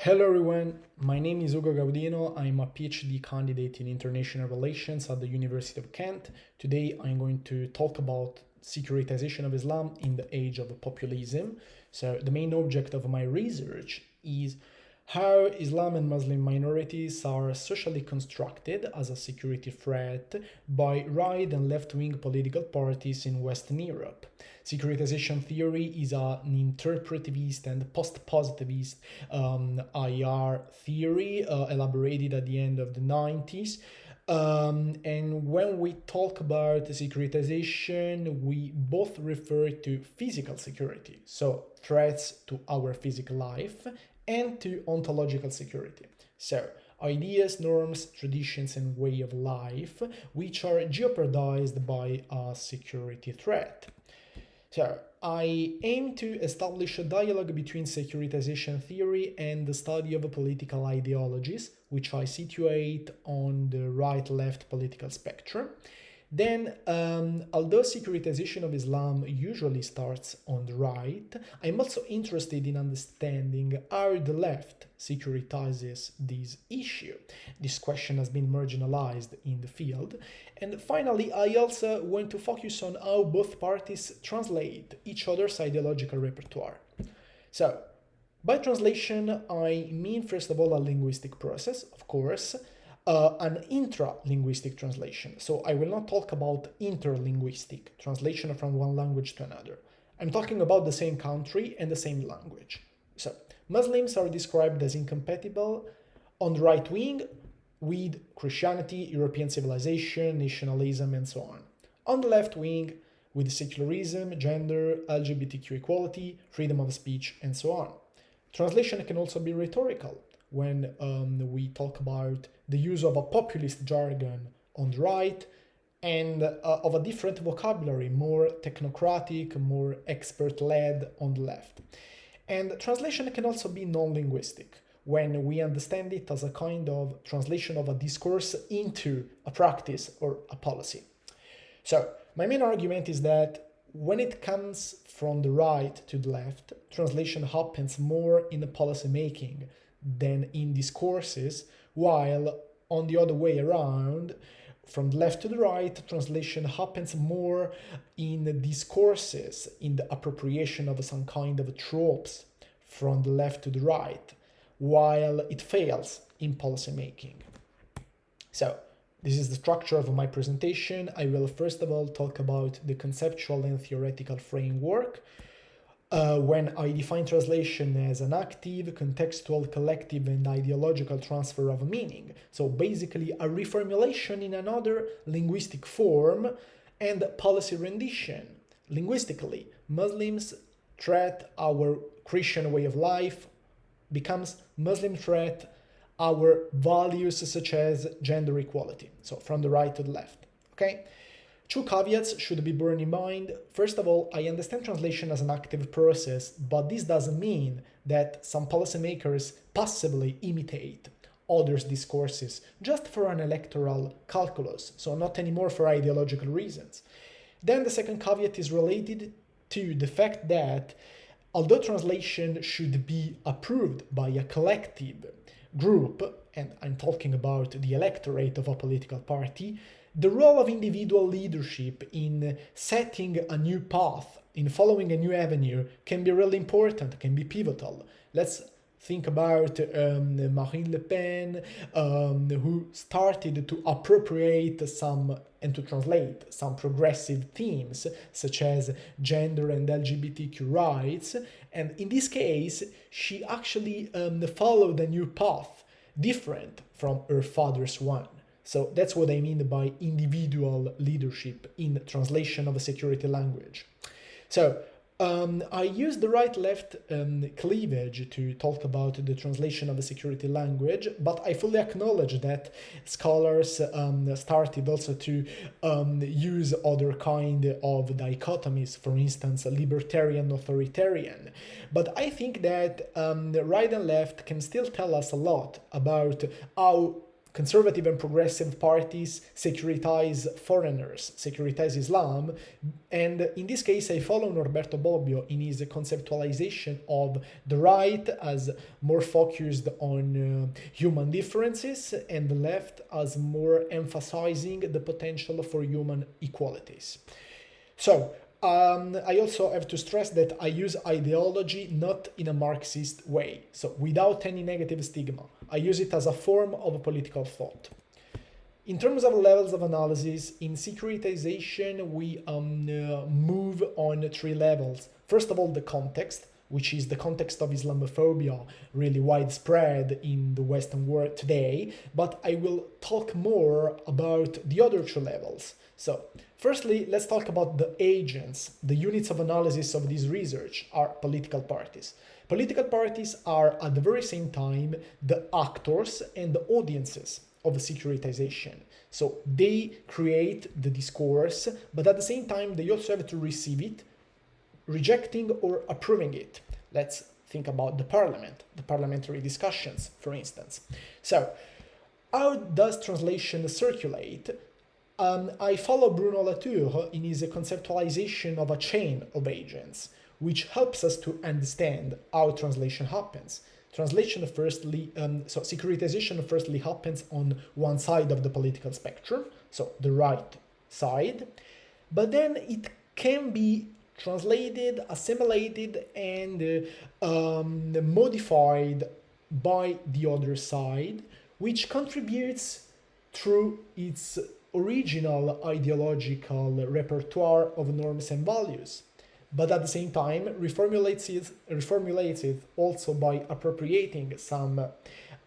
Hello everyone, my name is Ugo Gaudino. I'm a PhD candidate in international relations at the University of Kent. Today I'm going to talk about securitization of Islam in the age of populism. So the main object of my research is how Islam and Muslim minorities are socially constructed as a security threat by right and left-wing political parties in Western Europe. Securitization theory is an interpretivist and post-positivist IR theory elaborated at the end of the 90s. And when we talk about securitization, we both refer to physical security, so threats to our physical life, and to ontological security. So, ideas, norms, traditions, and way of life which are jeopardized by a security threat. So, I aim to establish a dialogue between securitization theory and the study of political ideologies, which I situate on the right-left political spectrum. Then, although securitization of Islam usually starts on the right, I'm also interested in understanding how the left securitizes this issue. This question has been marginalized in the field. And finally, I also want to focus on how both parties translate each other's ideological repertoire. So, by translation, I mean first of all a linguistic process, of course, an intra-linguistic translation. So I will not talk about interlinguistic translation from one language to another. I'm talking about the same country and the same language. So Muslims are described as incompatible on the right wing with Christianity, European civilization, nationalism, and so on. On the left wing with secularism, gender, LGBTQ equality, freedom of speech, and so on. Translation can also be rhetorical when we talk about the use of a populist jargon on the right and of a different vocabulary, more technocratic, more expert-led on the left. And translation can also be non-linguistic when we understand it as a kind of translation of a discourse into a practice or a policy. So, my main argument is that when it comes from the right to the left, translation happens more in the policy making than in discourses, while on the other way around, from the left to the right, translation happens more in the discourses, in the appropriation of some kind of tropes from the left to the right, while it fails in policy making. So, this is the structure of my presentation. I will first of all talk about the conceptual and theoretical framework, when I define translation as an active, contextual, collective, and ideological transfer of meaning. So basically a reformulation in another linguistic form and policy rendition. Linguistically, Muslims threat our Christian way of life, becomes Muslim threat our values such as gender equality. So from the right to the left, okay? Two caveats should be borne in mind. First of all, I understand translation as an active process, but this doesn't mean that some policymakers passively imitate others' discourses just for an electoral calculus, so not anymore for ideological reasons. Then the second caveat is related to the fact that although translation should be approved by a collective group, and I'm talking about the electorate of a political party, the role of individual leadership in setting a new path, in following a new avenue, can be really important, can be pivotal. Let's think about Marine Le Pen, who started to appropriate some and to translate some progressive themes, such as gender and LGBTQ rights. And in this case, she actually followed a new path, different from her father's one. So that's what I mean by individual leadership in translation of a security language. So I use the right-left cleavage to talk about the translation of a security language, but I fully acknowledge that scholars started also to use other kind of dichotomies, for instance, libertarian, authoritarian. But I think that right and left can still tell us a lot about how conservative and progressive parties securitize foreigners, securitize Islam, and in this case I follow Norberto Bobbio in his conceptualization of the right as more focused on human differences and the left as more emphasizing the potential for human equalities. So, I also have to stress that I use ideology not in a Marxist way, so without any negative stigma. I use it as a form of political thought. In terms of levels of analysis, in securitization, we move on three levels. First of all, the context, which is the context of Islamophobia, really widespread in the Western world today, but I will talk more about the other two levels. So, firstly, let's talk about the agents. The units of analysis of this research are political parties. Political parties are at the very same time the actors and the audiences of securitization. So they create the discourse, but at the same time they also have to receive it, rejecting or approving it. Let's think about the parliament, the parliamentary discussions, for instance. So, how does translation circulate? I follow Bruno Latour in his conceptualization of a chain of agents, which helps us to understand how translation happens. Securitization firstly happens on one side of the political spectrum, so the right side, but then it can be translated, assimilated, and modified by the other side, which contributes through its original ideological repertoire of norms and values, but at the same time reformulates it also by appropriating some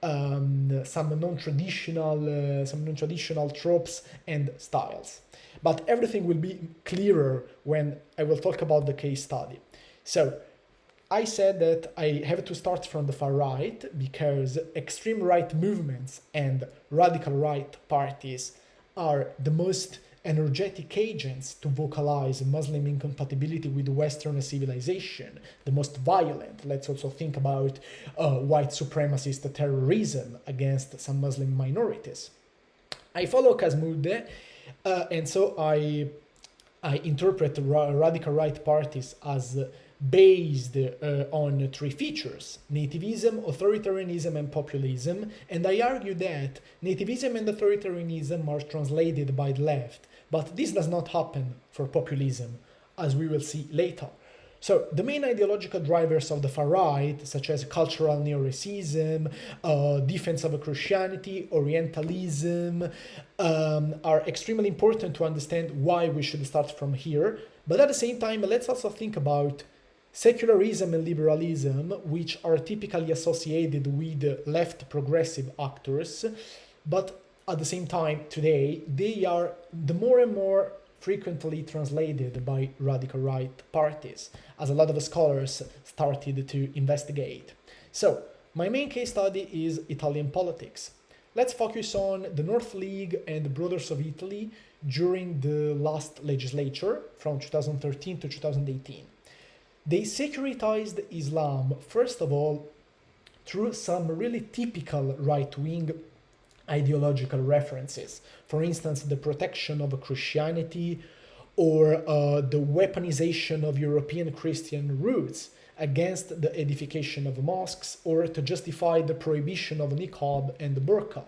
non-traditional tropes and styles. But everything will be clearer when I will talk about the case study. So, I said that I have to start from the far right because extreme right movements and radical right parties are the most energetic agents to vocalize Muslim incompatibility with Western civilization, the most violent. Let's also think about white supremacist terrorism against some Muslim minorities. I follow Kazmudde, and so I interpret radical right parties as based on three features: nativism, authoritarianism, and populism. And I argue that nativism and authoritarianism are translated by the left, but this does not happen for populism, as we will see later. So the main ideological drivers of the far right, such as cultural neo-racism, defense of Christianity, Orientalism, are extremely important to understand why we should start from here. But at the same time, let's also think about secularism and liberalism, which are typically associated with left progressive actors, but at the same time today they are the more and more frequently translated by radical right parties, as a lot of scholars started to investigate. So, my main case study is Italian politics. Let's focus on the North League and the Brothers of Italy during the last legislature from 2013 to 2018. They securitized Islam, first of all, through some really typical right-wing ideological references. For instance, the protection of Christianity or the weaponization of European Christian roots against the edification of mosques, or to justify the prohibition of niqab and the burqa.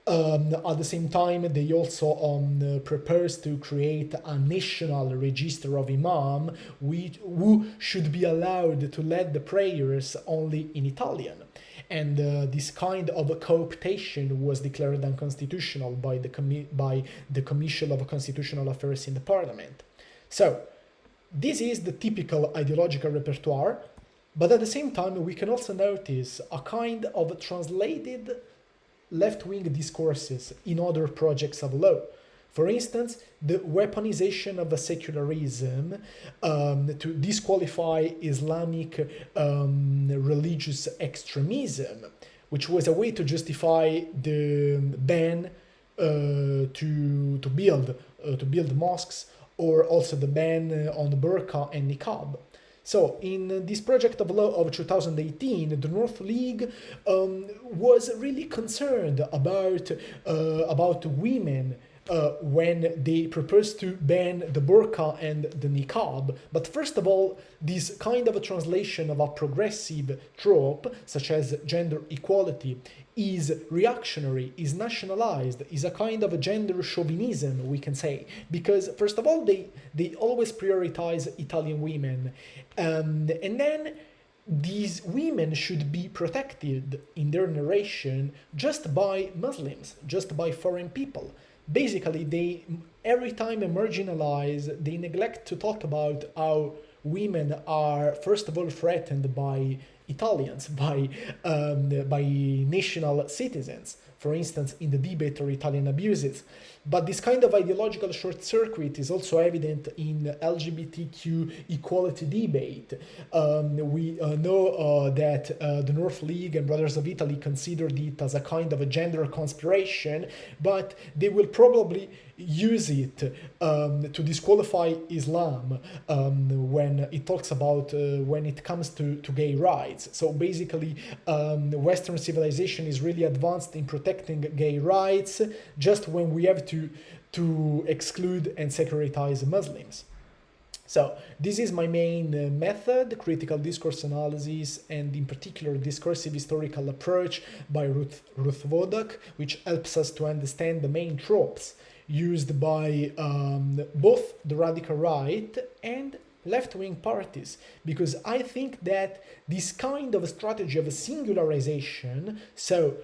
At the same time, they also proposed to create a national register of imam who should be allowed to lead the prayers only in Italian. And this kind of cooptation was declared unconstitutional by the Commission of Constitutional Affairs in the Parliament. So, this is the typical ideological repertoire, but at the same time we can also notice a kind of translated left-wing discourses in other projects of law. For instance, the weaponization of the secularism to disqualify Islamic religious extremism, which was a way to justify the ban to build mosques, or also the ban on burqa and niqab. So, in this project of law of 2018, the North League was really concerned about women when they proposed to ban the burqa and the niqab. But first of all, this kind of a translation of a progressive trope, such as gender equality, is reactionary, is nationalized, is a kind of a gender chauvinism, we can say. Because, first of all, they always prioritize Italian women. And then these women should be protected in their narration just by Muslims, just by foreign people. Basically, they every time they marginalize, they neglect to talk about how women are first of all threatened by Italians, by national citizens. For instance, in the debate or Italian abuses. But this kind of ideological short circuit is also evident in LGBTQ equality debate. We know that the North League and Brothers of Italy considered it as a kind of a gender conspiration, but they will probably use it to disqualify Islam when it talks about when it comes to gay rights. So basically, Western civilization is really advanced in protecting gay rights just when we have to exclude and securitize Muslims. So this is my main method, critical discourse analysis, and in particular discursive historical approach by Ruth Wodak, which helps us to understand the main tropes used by both the radical right and left-wing parties, because I think that this kind of a strategy of a singularization, so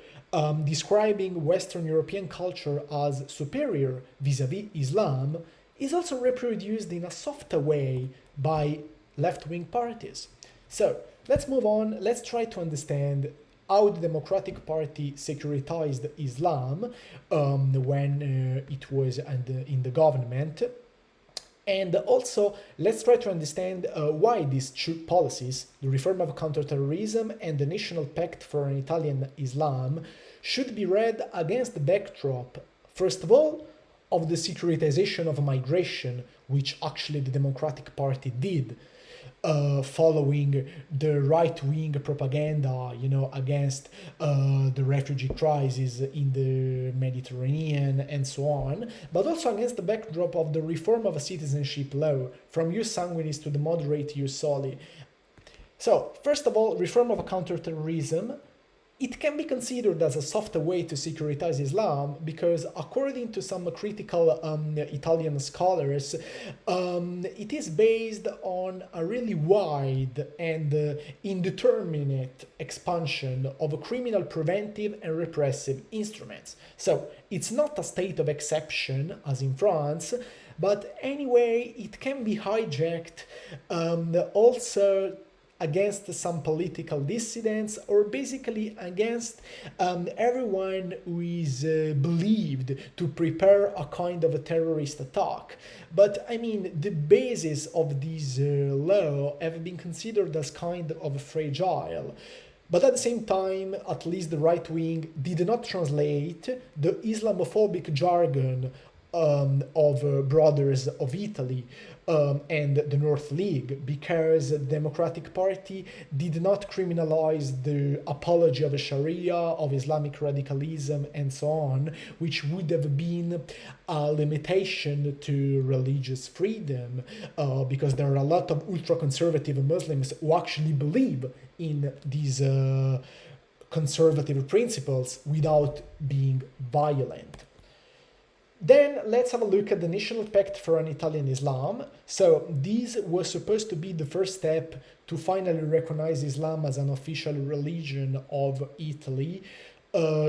describing Western European culture as superior vis-a-vis Islam, is also reproduced in a softer way by left-wing parties. So let's move on, let's try to understand how the Democratic Party securitized Islam when it was in the government. And also, let's try to understand why these two policies, the reform of counterterrorism and the National Pact for an Italian Islam, should be read against the backdrop, first of all, of the securitization of migration, which actually the Democratic Party did, following the right-wing propaganda, against the refugee crisis in the Mediterranean and so on, but also against the backdrop of the reform of a citizenship law, from ius sanguinis to the moderate ius soli. So, first of all, reform of counterterrorism. It can be considered as a softer way to securitize Islam because, according to some critical Italian scholars, it is based on a really wide and indeterminate expansion of criminal preventive and repressive instruments. So it's not a state of exception, as in France, but anyway, it can be hijacked also against some political dissidents, or basically against everyone who is believed to prepare a kind of a terrorist attack. But I mean, the basis of this law have been considered as kind of fragile. But at the same time, at least the right wing did not translate the Islamophobic jargon of Brothers of Italy and the North League, because the Democratic Party did not criminalize the apology of Sharia, of Islamic radicalism, and so on, which would have been a limitation to religious freedom, because there are a lot of ultra-conservative Muslims who actually believe in these conservative principles without being violent. Then let's have a look at the National Pact for an Italian Islam. So this was supposed to be the first step to finally recognize Islam as an official religion of Italy,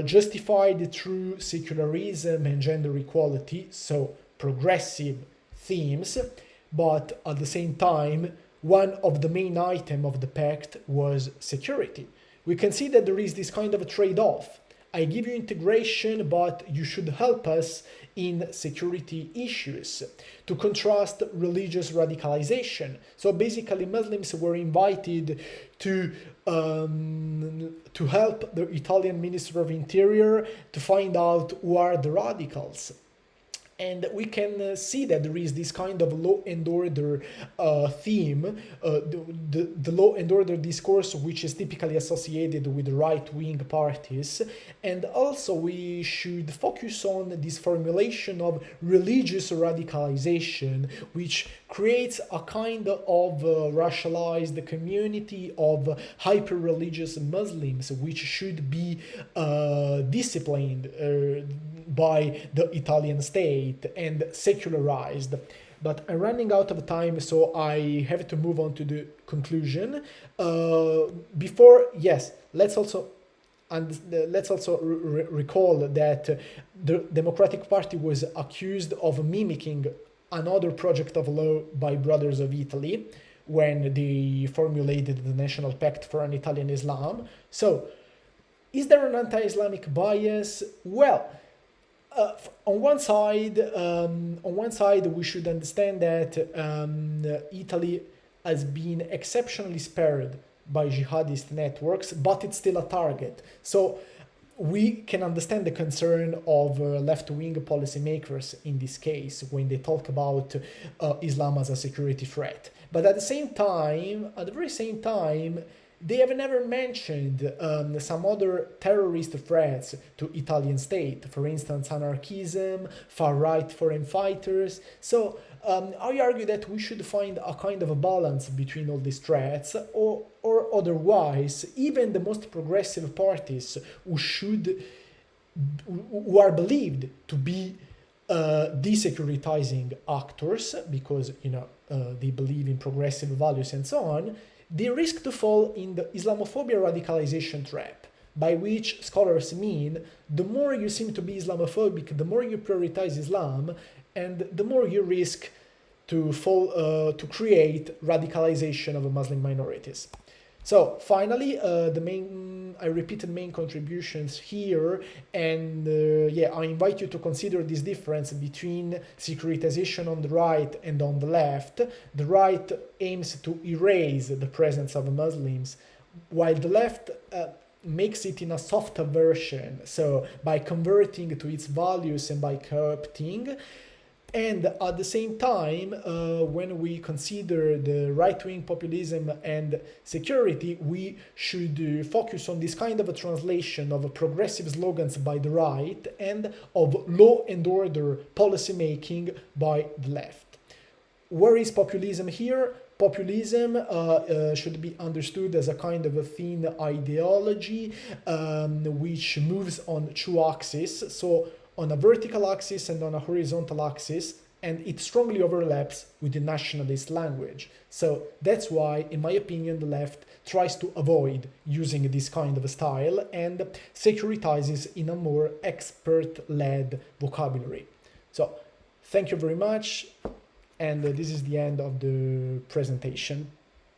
justified through secularism and gender equality, so progressive themes, but at the same time, one of the main items of the pact was security. We can see that there is this kind of a trade-off. I give you integration, but you should help us in security issues, to contrast religious radicalization. So basically, Muslims were invited to help the Italian Minister of Interior to find out who are the radicals. And we can see that there is this kind of law and order theme, the law and order discourse, which is typically associated with right-wing parties. And also we should focus on this formulation of religious radicalization, which creates a kind of racialized community of hyper-religious Muslims, which should be disciplined by the Italian state and secularized. But I'm running out of time, so I have to move on to the conclusion. Let's also recall that the Democratic Party was accused of mimicking another project of law by Brothers of Italy when they formulated the National Pact for an Italian Islam. So, is there an anti-Islamic bias? Well, on one side, we should understand that Italy has been exceptionally spared by jihadist networks, but it's still a target. So we can understand the concern of left-wing policymakers in this case when they talk about Islam as a security threat. But at the very same time, they have never mentioned some other terrorist threats to Italian state, for instance, anarchism, far-right foreign fighters. So I argue that we should find a kind of a balance between all these threats, or otherwise, even the most progressive parties who are believed to be desecuritizing actors because they believe in progressive values and so on, they risk to fall in the Islamophobia radicalization trap, by which scholars mean the more you seem to be Islamophobic, the more you prioritize Islam, and the more you risk to to create radicalization of Muslim minorities. So finally, I repeated main contributions here, and I invite you to consider this difference between securitization on the right and on the left. The right aims to erase the presence of Muslims, while the left makes it in a softer version, so by converting to its values and by co-opting. And at the same time, when we consider the right-wing populism and security, we should focus on this kind of a translation of progressive slogans by the right and of law and order policy making by the left. Where is populism here? Populism should be understood as a kind of a thin ideology which moves on two axes. So on a vertical axis and on a horizontal axis, and it strongly overlaps with the nationalist language. So that's why, in my opinion, the left tries to avoid using this kind of a style and securitizes in a more expert-led vocabulary. So thank you very much, and this is the end of the presentation.